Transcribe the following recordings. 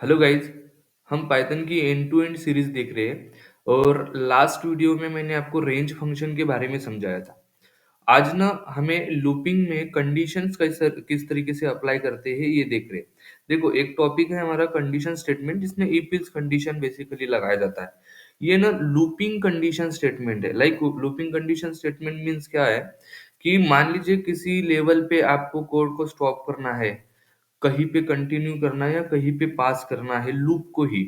Hello guys. हम Python की and to and series देख रहे हैं और लास्ट वीडियो में मैंने आपको रेंज फंक्शन के बारे में समझाया था। आज ना हमें लूपिंग में कंडीशंस किस तरीके से अप्लाई करते हैं ये देख रहे हैं। देखो, एक टॉपिक है हमारा कंडीशन स्टेटमेंट जिसमें इफ इल्स कंडीशन बेसिकली लगाया जाता है। ये ना लूपिंग कंडीशन स्टेटमेंट है। Like looping condition statement means क्या है कि मान लीजिए किसी लेवल पे आपको कोड को स्टॉप करना है, कहीं पे कंटिन्यू करना है या कहीं पे पास करना है लूप को ही।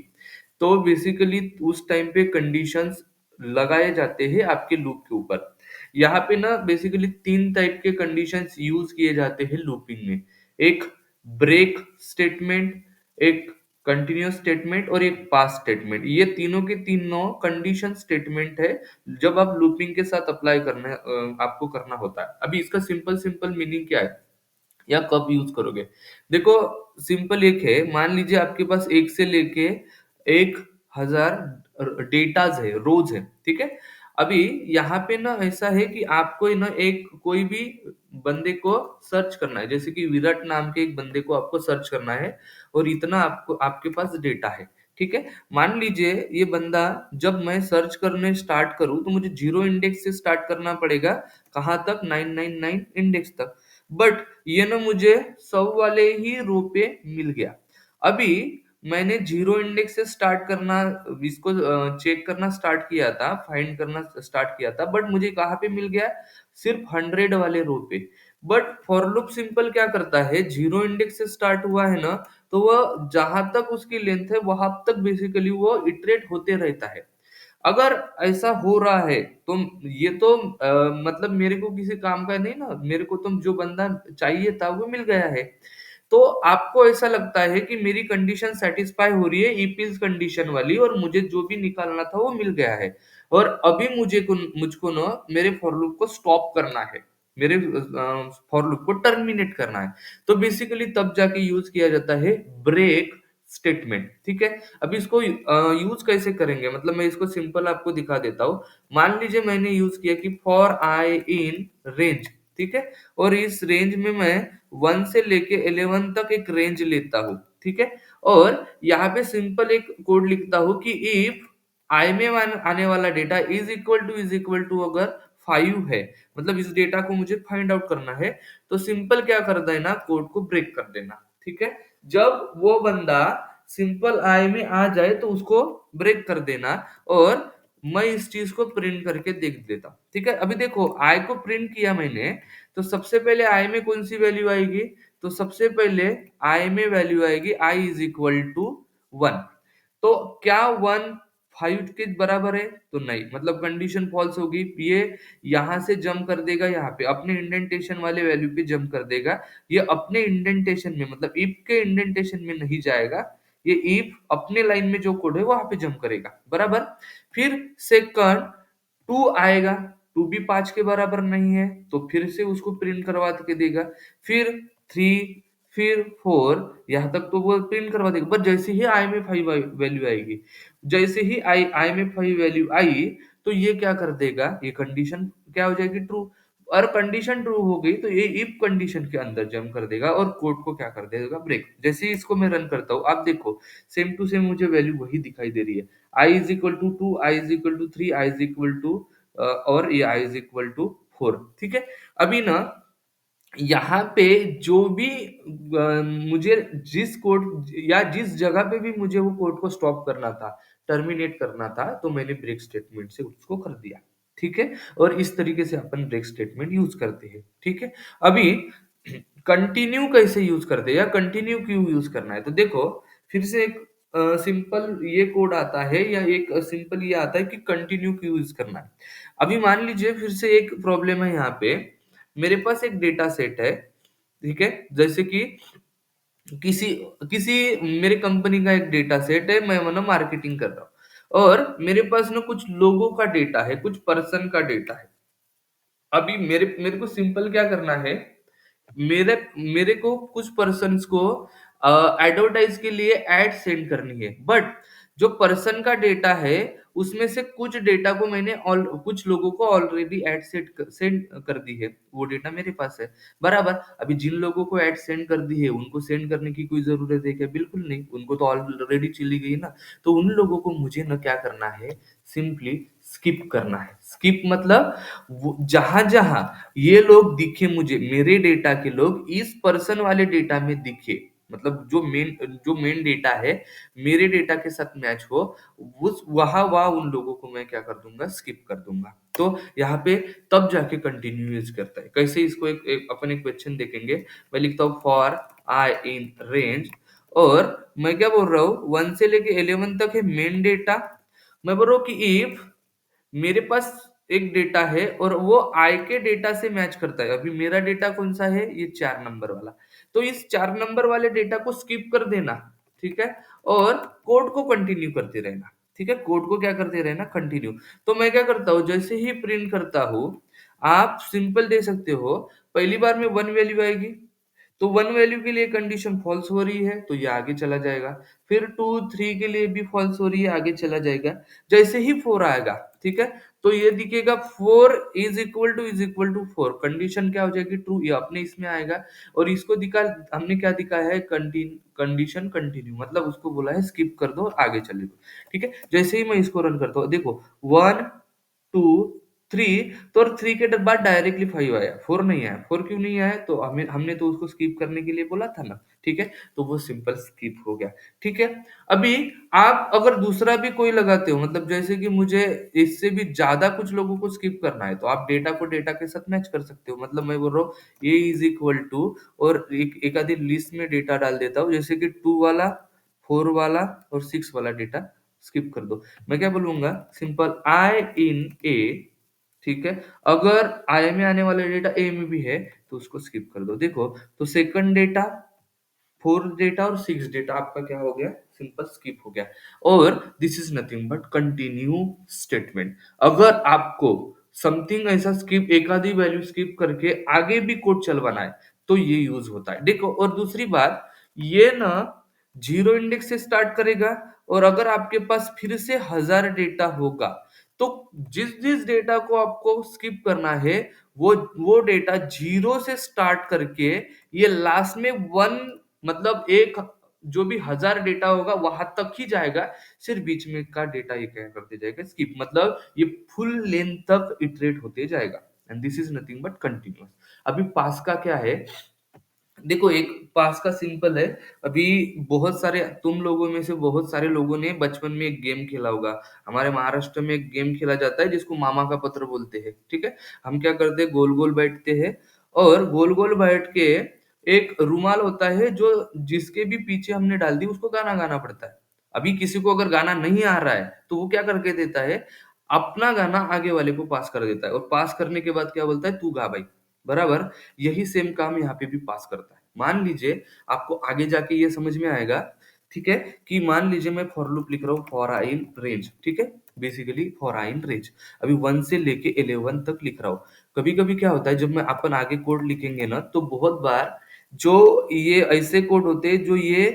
तो बेसिकली उस टाइम पे कंडीशंस लगाए जाते हैं आपके लूप के ऊपर। यहाँ पे ना बेसिकली 3 टाइप के कंडीशंस यूज़ किए जाते हैं लूपिंग में। एक ब्रेक स्टेटमेंट, एक कंटीन्यूअस स्टेटमेंट और एक पास स्टेटमेंट। ये तीनों के तीनों कंडीशन स्टेटमेंट है जब आप लूपिंग के साथ अप्लाई आपको करना होता है। अभी इसका सिंपल सिंपल मीनिंग क्या है या कब यूज करोगे? देखो, सिंपल एक है। मान लीजिए आपके पास 1 से लेके 1000 डेटाज है, रोज है, ठीक है? अभी यहाँ पे ना ऐसा है कि आपको ना एक कोई भी बंदे को सर्च करना है, जैसे कि विराट नाम के एक बंदे को आपको सर्च करना है और इतना आपको आपके पास डेटा है, ठीक है? मान लीजिए ये बंदा, जब मैं सर्च करने स्टार्ट करूँ तो मुझे 0 इंडेक्स से स्टार्ट करना पड़ेगा। कहाँ तक? 999 इंडेक्स तक। बट ये ना मुझे 100 वाले ही रो पे मिल गया। अभी मैंने 0 इंडेक्स से स्टार्ट करना, इसको चेक करना स्टार्ट किया था, फाइंड करना स्टार्ट किया था, बट मुझे कहाँ पे मिल गया? सिर्फ 100 वाले रो पे। बट फॉर लूप सिंपल क्या करता है, 0 इंडेक्स से स्टार्ट हुआ है ना, तो वह जहां तक उसकी लेंथ है वहां तक बेसिकली वो इटरेट होते रहता है। अगर ऐसा हो रहा है तो ये तो मतलब मेरे को किसी काम का नहीं ना, मेरे को तो जो बंदा चाहिए था वो मिल गया है। तो आपको ऐसा लगता है कि मेरी कंडीशन सेटिस्फाई हो रही है इफ इल्स कंडीशन वाली, और मुझे जो भी निकालना था वो मिल गया है। और अभी मुझको ना मेरे फॉर लूप को स्टॉप करना है, मेरे फॉर लूप को टर्मिनेट करना है। तो बेसिकली तब जाके यूज किया जाता है ब्रेक स्टेटमेंट, ठीक है? अब इसको यूज कैसे करेंगे, मतलब मैं इसको सिंपल आपको दिखा देता हूँ। मान लीजिए मैंने यूज किया कि फॉर आई इन रेंज, ठीक है? और इस रेंज में मैं 1 से लेके 11 तक एक रेंज लेता हूँ, ठीक है? और यहाँ पे सिंपल एक कोड लिखता हूँ कि इफ आई में आने वाला डेटा इज इक्वल टू अगर 5 है, मतलब इस डेटा को मुझे फाइंड आउट करना है, तो सिंपल क्या कर देना, कोड को ब्रेक कर देना, ठीक है? जब वो बंदा सिंपल आई में आ जाए तो उसको ब्रेक कर देना, और मैं इस चीज को प्रिंट करके देख देता हूँ, ठीक है? अभी देखो, आई को प्रिंट किया मैंने, तो सबसे पहले आई में कौन सी वैल्यू आएगी? तो सबसे पहले आई में वैल्यू आएगी आई इज इक्वल टू 1। तो क्या 1 5 के बराबर है? तो नहीं, मतलब कंडीशन फॉल्स होगी। ये यहाँ से जंप कर देगा, यहाँ पे अपने इंडेंटेशन वाले वैल्यू पे जंप कर देगा। ये अपने इंडेंटेशन में, मतलब इफ के इंडेंटेशन में नहीं जाएगा, ये इफ अपने लाइन में जो कोड है वहां पे जंप करेगा, बराबर? फिर सेकंड 2 आएगा, 2 भी 5 के बराबर नहीं है, तो फिर से उसको प्रिंट करवा के देगा। फिर 3, फिर 4, यहाँ तक तो वो प्रिंट करवा देगा। बट जैसे ही आई में 5 वैल्यू आएगी, जैसे ही आई आई में 5 वैल्यू आई, तो ये क्या कर देगा, ये कंडीशन क्या हो जाएगी? ट्रू। और कंडीशन ट्रू हो गई तो ये इफ कंडीशन के अंदर जंप कर देगा और कोड को क्या कर देगा? ब्रेक। जैसे ही इसको मैं रन करता हूँ, आप देखो सेम टू सेम मुझे वैल्यू वही दिखाई दे रही है। I is equal to 2, I is equal to 3, I is equal to और ये आई इज इक्वल टू 4, ठीक है? अभी ना यहाँ पे जो भी मुझे जिस कोड या जिस जगह पे भी मुझे वो कोड को स्टॉप करना था, टर्मिनेट करना था, तो मैंने ब्रेक स्टेटमेंट से उसको कर दिया, ठीक है? और इस तरीके से अपन ब्रेक स्टेटमेंट यूज करते हैं, ठीक है? अभी कंटिन्यू कैसे यूज करते हैं या कंटिन्यू क्यों यूज करना है? तो देखो, फिर से एक सिंपल ये कोड आता है या एक सिंपल ये आता है कि कंटिन्यू क्यों यूज करना है। अभी मान लीजिए फिर से एक प्रॉब्लम है यहाँ पे। मेरे पास एक डेटा सेट है, ठीक है? जैसे कि किसी किसी मेरे कंपनी का एक डेटा सेट है, मैं ना मार्केटिंग कर रहा हूँ, और मेरे पास ना कुछ लोगों का डेटा है, कुछ पर्सन का डेटा है। अभी मेरे मेरे को सिंपल क्या करना है, मेरे मेरे को कुछ पर्सन्स को एडवर्टाइज के लिए एड सेंड करनी है। बट जो पर्सन का डेटा है, उसमें से कुछ डेटा को मैंने ऑल कुछ लोगों को ऑलरेडी ऐड सेंड कर दी है, वो डेटा मेरे पास है, बराबर। अभी जिन लोगों को ऐड सेंड कर दी है, उनको सेंड करने की कोई ज़रूरत है क्या? बिल्कुल नहीं, उनको तो ऑलरेडी चली गई ना। तो उन लोगों को मुझे ना क्या करना है, सिंपली स्किप करना है। स्किप मतलब वो जहाँ-जहाँ ये लोग दिखे मुझे, मेरे डेटा के लोग इस पर्सन वाले डेटा में दिखे, मतलब जो मेन डेटा है, मेरे डेटा के साथ मैच हो, उस वहाँ उन लोगों को मैं क्या कर दूँगा, स्किप कर दूँगा। तो यहाँ पे तब जाके कंटिन्यू यूज़ करता है। कैसे इसको अपन एक क्वेश्चन देखेंगे। मैं लिखता हूँ फॉर आई इन रेंज, और मैं क्या बोल रहा हूँ, 1 से लेके 11 तक है मेन डेटा। मैं बोल रहा हूँ कि इफ मेरे पास एक डेटा है और वो आई के डेटा से मैच करता है। अभी मेरा डेटा कौन-सा है? ये 4 नंबर वाला। तो इस 4 नंबर वाले डेटा को स्किप कर देना, ठीक है? और कोड को कंटिन्यू करते रहना, ठीक है? कोड को क्या करते रहना? कंटिन्यू। तो मैं क्या करता हूँ, जैसे ही प्रिंट करता हूँ, आप सिंपल दे सकते हो, पहली बार में 1 वैल्यू आएगी, तो 1 वैल्यू के लिए कंडीशन फॉल्स हो रही है, तो ये आगे चला जाएगा। फिर 2, 3 के लिए भी फॉल्स हो रही है, आगे चला जाएगा। जैसे ही 4 आएगा, ठीक है? तो ये दिखेगा 4 इज़ इक्वल टू 4, कंडीशन क्या हो जाएगी? ट्रू, ये अपने इसमें आएगा। और इसको हमने क्या दिखाया है? कंडीशन कंटिन्यू, मतलब उसको बोला है स्किप कर दो और आगे चले दो, ठीक है? जैसे ही मैं इसको रन करता हूँ, देखो 1, 2, 3, तो और 3 के बाद डायरेक्टली 5 आया, 4 नहीं आया। 4 क्यों नहीं आया? तो हमने तो उसको स्किप करने के लिए बोला था ना, ठीक है? तो वो सिंपल स्किप हो गया, ठीक है? अभी आप अगर दूसरा भी कोई लगाते हो, मतलब जैसे कि मुझे इससे भी ज़्यादा कुछ लोगों को स्किप करना है, तो आप डेटा को डेटा के साथ मैच कर सकते हो। मतलब मैं बोल रहा हूँ ए इज़ इक्वल टू, और एक आधी लिस्ट में डेटा डाल देता हूँ, जैसे कि 2 वाला, 4 वाला और 6 वाला डेटा स्किप कर दो। मैं क्या बोलूँगा? सिंपल आई इन ए, ठीक है? अगर आई में आने वाला डेटा ए में भी है, तो उसको स्किप कर दो। देखो, तो सेकंड डेटा, 4 डेटा और 6 डेटा आपका क्या हो गया? सिंपल स्किप हो गया। और this is nothing but continue statement. अगर आपको समथिंग ऐसा स्किप, एक आधी वैल्यू स्किप करके आगे भी कोड चलवाना है, तो ये यूज़ होता है। देखो, और दूसरी बात, ये ना 0 इंडेक्स से स्टार्ट करेगा, और अगर आपके पास फिर से 1000 डेटा होगा, तो जिस-जिस डेटा को आपको स्किप करना है, वो डेटा 0 से स्टार्ट करके ये लास्ट में 1, मतलब एक जो भी 1000 डेटा होगा वहां तक ही जाएगा, सिर्फ बीच में का डेटा ये क्या करते जाएगा? स्किप, मतलब ये फुल लेंथ तक इटरेट होते जाएगा। And this is nothing but continuous. अभी पास का क्या है? देखो, एक पास का सिंपल है। अभी बहुत सारे, तुम लोगों में से बहुत सारे लोगों ने बचपन में एक गेम खेला होगा। हमारे महाराष्ट्र में एक गेम खेला जाता है जिसको मामा का पत्र बोलते हैं, ठीक है? हम क्या करते हैं, गोल-गोल बैठते हैं, और गोल-गोल बैठ के एक रुमाल होता है जो जिसके भी पीछे हमने डाल दी, उसको गाना गाना पड़ता है। अभी किसी को अगर गाना नहीं आ रहा है, तो वो क्या करके देता है, अपना गाना आगे वाले को पास कर देता है, और पास करने के बाद क्या बोलता है, तू गा भाई, बराबर। यही सेम काम यहाँ पे भी पास करता है। मान लीजिए आपको आगे जाके ये समझ में आएगा, ठीक है? कि मान लीजिए मैं फॉर लूप लिख रहा हूँ, फॉर आई इन रेंज, ठीक है? Basically for I in range. अभी 1 से लेके 11 तक लिख रहा हूँ। कभी-कभी क्या होता है, जब मैं अपन आगे कोड लिखेंगे ना, तो बहुत बार जो ये ऐसे कोड होते हैं जो ये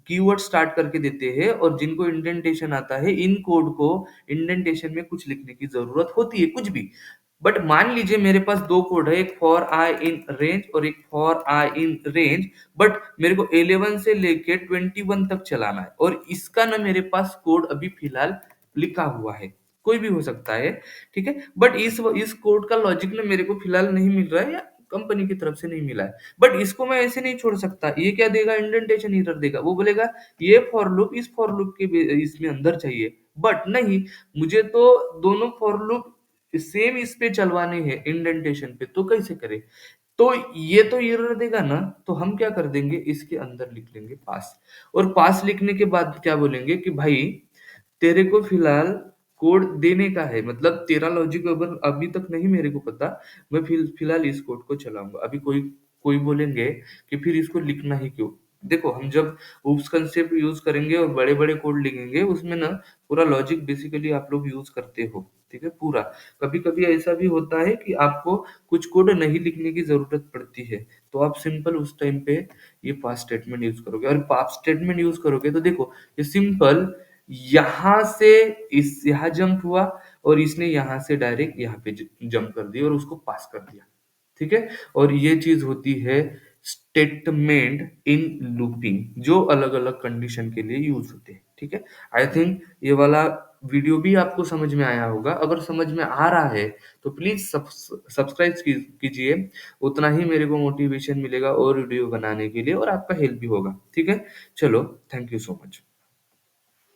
कीवर्ड स्टार्ट करके देते हैं, और जिनको इंडेंटेशन आता है, इन कोड को इंडेंटेशन में कुछ लिखने की ज़रूरत होती है, कुछ भी। बट मान लीजिए मेरे पास 2 कोड है, एक फॉर आई इन रेंज और एक for I in range, but मेरे को 11 से लेके 21 तक चलाना है, और इसका ना मेरे पास कोड अभी फिलहाल लिखा हुआ है। कोई भी हो सकता है, ठीक है? बट इस कोड का लॉजिक ना मेरे को फिलहाल नहीं मिल रहा है, या कंपनी की तरफ से नहीं मिला है। बट इसको मैं ऐसे नहीं छोड़ सकता। ये क्या देगा? इंडेंटेशन एरर देगा। वो बोलेगा ये फॉर लूप इस फॉर लूप के इसमें अंदर चाहिए। बट नहीं, मुझे तो दोनों फॉर लूप सेम इस पे चलवाने हैं इंडेंटेशन पे, तो कैसे करें? तो ये तो एरर देगा ना, तो हम क्या कर देंगे, इसके अंदर लिख लेंगे पास। और पास लिखने के बाद क्या बोलेंगे कि भाई, तेरे को फिलहाल कोड देने का है, मतलब तेरा लॉजिक अगर अभी तक नहीं मेरे को पता, मैं फिलहाल इस कोड को चलाऊंगा। अभी कोई कोई बोलेंगे कि फिर इसको लिखना ही क्यों? देखो, हम जब ऊप्स कंसेप्ट यूज करेंगे और बड़े बड़े कोड लिखेंगे, उसमें ना पूरा लॉजिक बेसिकली आप लोग यूज करते हो, ठीक है? पूरा। कभी कभी ऐसा भी होता है कि आपको कुछ कोड नहीं लिखने की जरूरत पड़ती है, तो आप सिंपल उस टाइम पे ये पास स्टेटमेंट यूज करोगे, और पास स्टेटमेंट यूज करोगे तो देखो, ये सिंपल यहाँ से इस यहाँ जंप हुआ और इसने यहाँ से डायरेक्ट यहाँ पे जंप कर दिया और उसको पास कर दिया। ठीक है? और ये चीज़ होती है स्टेटमेंट इन लूपिंग जो अलग-अलग कंडीशन के लिए यूज़ होते हैं। ठीक है? आई थिंक ये वाला वीडियो भी आपको समझ में आया होगा। अगर समझ में आ रहा है तो प्लीज़ सब्सक्राइब कीजिए। उतना ही मेरे को मोटिवेशन मिलेगा और वीडियो बनाने के लिए और आपका हेल्प भी होगा। ठीक है? चलो, थैंक यू सो मच।